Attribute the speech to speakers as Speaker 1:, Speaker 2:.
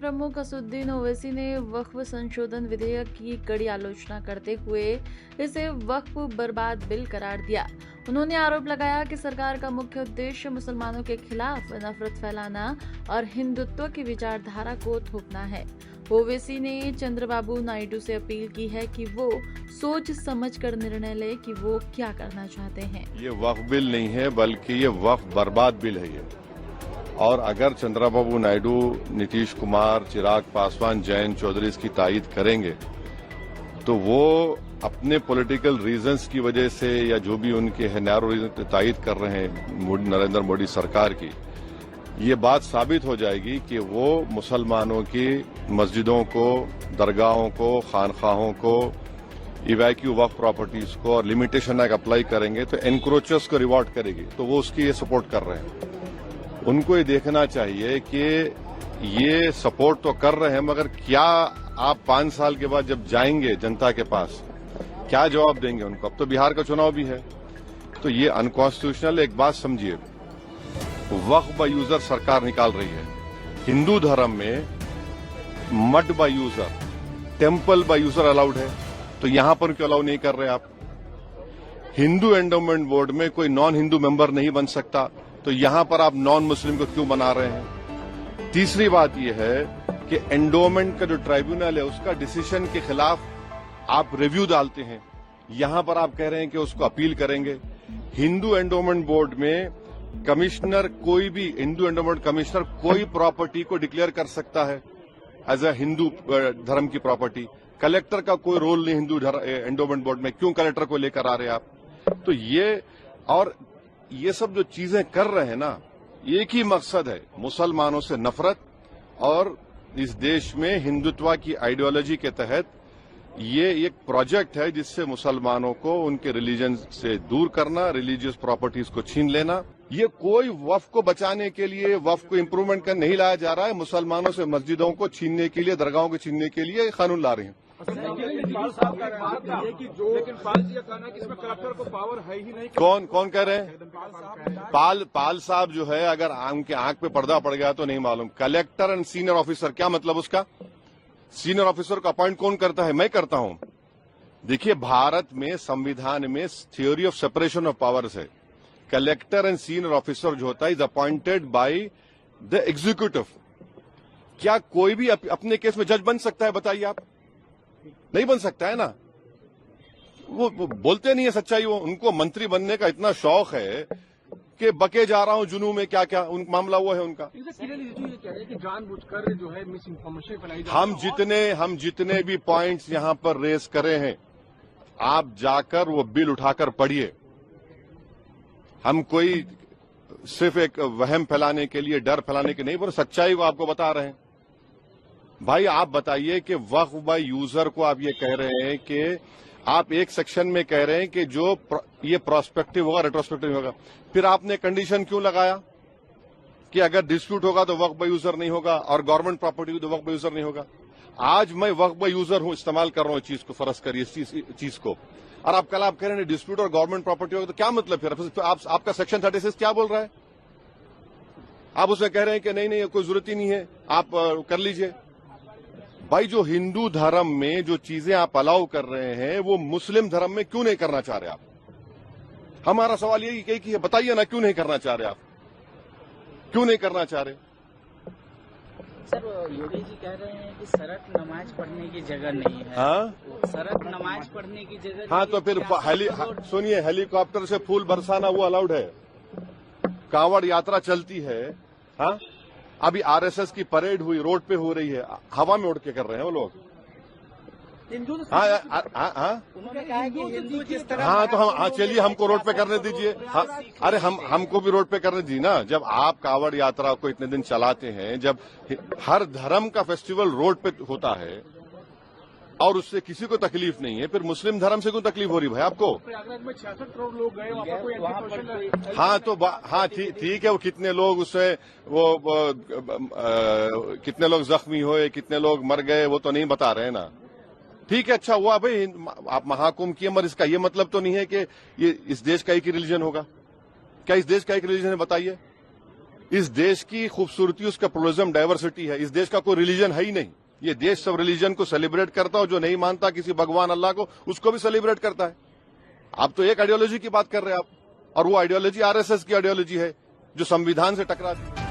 Speaker 1: प्रमुख असदुद्दीन ओवैसी ने वक्फ संशोधन विधेयक की कड़ी आलोचना करते हुए इसे वक्फ बर्बाद बिल करार दिया। उन्होंने आरोप लगाया कि सरकार का मुख्य उद्देश्य मुसलमानों के खिलाफ नफरत फैलाना और हिंदुत्व की विचारधारा को थोपना है। ओवैसी ने चंद्रबाबू नायडू से अपील की है कि वो सोच समझकर निर्णय ले कि वो क्या करना चाहते हैं।
Speaker 2: ये वक्फ बिल नहीं है, बल्कि ये वक्फ बर्बाद बिल है ये। और अगर चंद्रबाबू नायडू, नीतीश कुमार, चिराग पासवान, जयंत चौधरी इसकी तायीद करेंगे तो वो अपने पॉलिटिकल रीजंस की वजह से या जो भी उनके है नैरो रीजन तायीद कर रहे हैं नरेंद्र मोदी सरकार की, ये बात साबित हो जाएगी कि वो मुसलमानों की मस्जिदों को, दरगाहों को, खानखाहों को, इवैक्यू वक्फ प्रॉपर्टीज को और लिमिटेशन एक्ट अप्लाई करेंगे तो एनक्रोचर्स को रिवॉर्ड करेगी। तो वो उसकी ये सपोर्ट कर रहे हैं। उनको ये देखना चाहिए कि ये सपोर्ट तो कर रहे हैं, मगर क्या आप 5 साल के बाद जब जाएंगे जनता के पास क्या जवाब देंगे उनको? अब तो बिहार का चुनाव भी है, तो ये अनकॉन्स्टिट्यूशनल। एक बात समझिए, वक्फ बाय यूजर सरकार निकाल रही है। हिंदू धर्म में मठ by user, temple by user allowed है, तो यहां पर क्यों अलाउ नहीं कर रहे आप? हिंदू एंडोमेंट बोर्ड में कोई नॉन हिंदू मेंबर नहीं बन सकता, तो यहां पर आप नॉन मुस्लिम को क्यों बना रहे हैं? तीसरी बात यह है कि एंडोमेंट का जो ट्राइब्यूनल है उसका डिसीजन के खिलाफ आप रिव्यू डालते हैं, यहां पर आप कह रहे हैं कि उसको अपील करेंगे। हिंदू एंडोमेंट बोर्ड में कमिश्नर, कोई भी हिंदू एंडोमेंट कमिश्नर कोई प्रॉपर्टी को डिक्लेयर कर सकता है एज अ हिंदू धर्म की प्रॉपर्टी। कलेक्टर का कोई रोल नहीं हिंदू एंडोमेंट बोर्ड में, क्यों कलेक्टर को लेकर आ रहे हैं आप? तो ये सब जो चीजें कर रहे हैं ना, एक ही मकसद है, मुसलमानों से नफरत और इस देश में हिंदुत्व की आइडियोलॉजी के तहत ये एक प्रोजेक्ट है जिससे मुसलमानों को उनके रिलीजन से दूर करना, रिलीजियस प्रॉपर्टीज को छीन लेना। ये कोई वक्फ को बचाने के लिए, वक्फ को इम्प्रूवमेंट कर नहीं लाया जा रहा है, मुसलमानों से मस्जिदों को छीनने के लिए, दरगाहों को छीनने के लिए कानून ला रहे हैं।
Speaker 3: लेकिन पाल जी का कहना है कि इसमें कलेक्टर को पावर है ही नहीं।
Speaker 2: कौन कह रहे हैं? पाल साहब जो है, अगर उनके आंख पे पर्दा पड़ गया तो नहीं मालूम। कलेक्टर एंड सीनियर ऑफिसर, क्या मतलब उसका? सीनियर ऑफिसर को अपॉइंट कौन करता है? मैं करता हूं। देखिए, भारत में संविधान में theory of separation of powers है। कलेक्टर एंड सीनियर ऑफिसर जो होता है is appointed by the executive. क्या कोई भी अपने केस में जज बन सकता है? बताइए आप। नहीं बन सकता है ना। वो बोलते नहीं है सच्चाई। वो उनको मंत्री बनने का इतना शौक है कि बके जा रहा हूं जुनू में, क्या क्या उन मामला वो है उनका।
Speaker 3: जानबूझकर जो है मिस इन्फॉर्मेशन फैलाई जा
Speaker 2: हम जितने भी पॉइंट्स यहां पर रेस करे हैं, आप जाकर वो बिल उठाकर पढ़िए। हम कोई सिर्फ एक वहम फैलाने के लिए, डर फैलाने के नहीं, पर सच्चाई वो आपको बता रहे हैं। भाई आप बताइए कि वक्फ बाय यूजर को आप ये कह रहे हैं कि आप एक सेक्शन में कह रहे हैं कि जो ये प्रोस्पेक्टिव होगा, रेट्रोस्पेक्टिव होगा, फिर आपने कंडीशन क्यों लगाया कि अगर डिस्प्यूट होगा तो वक्फ बाय यूजर नहीं होगा और गवर्नमेंट प्रॉपर्टी हो तो वक्फ बाय यूजर नहीं होगा? आज मैं वक्फ बाय यूजर हूं, इस्तेमाल कर रहा हूं चीज को, फर्ज करिए इस चीज को, और आप कल आप कह रहे हैं डिस्प्यूट और गवर्नमेंट प्रॉपर्टी होगा, तो क्या मतलब? फिर आपका सेक्शन 36 क्या बोल रहा है? आप उसमें कह रहे हैं कि नहीं कोई जरूरत ही नहीं है, आप कर लीजिए। भाई, जो हिंदू धर्म में जो चीजें आप अलाउ कर रहे हैं वो मुस्लिम धर्म में क्यों नहीं करना चाह रहे आप? हमारा सवाल यही कि बताइए ना, क्यों नहीं करना चाह रहे आप? क्यों नहीं करना चाह रहे?
Speaker 4: सर, योगी जी कह रहे हैं कि सड़क नमाज पढ़ने की जगह नहीं है।
Speaker 2: हाँ,
Speaker 4: सड़क नमाज पढ़ने की जगह।
Speaker 2: हाँ, तो फिर सुनिए, हेलीकॉप्टर से फूल बरसाना वो अलाउड है? कांवड़ यात्रा चलती है, हाँ, अभी आरएसएस की परेड हुई, रोड पे हो रही है, हवा में उड़ के कर रहे हैं वो लोग।
Speaker 4: उन्होंने कहा कि हिंदू जिस तरह।
Speaker 2: हाँ, तो हम चलिए हमको रोड पे करने दीजिए। हाँ, अरे हमको भी रोड पे करने दीजिए ना। जब आप कांवड़ यात्रा को इतने दिन चलाते हैं, जब हर धर्म का फेस्टिवल रोड पे होता है और उससे किसी को तकलीफ नहीं है, फिर मुस्लिम धर्म से क्यों तकलीफ हो रही भाई आपको?
Speaker 3: प्रयागराज में 66 करोड़ लोग गए, वहाँ पर
Speaker 2: हाँ, तो हाँ ठीक है, वो कितने लोग उससे कितने लोग जख्मी हुए, कितने लोग मर गए, वो तो नहीं बता रहे ना। ठीक है, अच्छा हुआ भाई आप महाकुंभ किए, मगर इसका ये मतलब तो नहीं है कि ये इस देश का एक ही रिलीजन होगा। क्या इस देश का एक रिलीजन है? बताइए। इस देश की खूबसूरती उसका प्लुरलिज्म डाइवर्सिटी है। इस देश का कोई रिलीजन है ही नहीं। ये देश सब रिलीजन को सेलिब्रेट करता है, जो नहीं मानता किसी भगवान अल्लाह को उसको भी सेलिब्रेट करता है। आप तो एक आइडियोलॉजी की बात कर रहे हैं आप, और वो आइडियोलॉजी आरएसएस की आइडियोलॉजी है जो संविधान से टकराती है।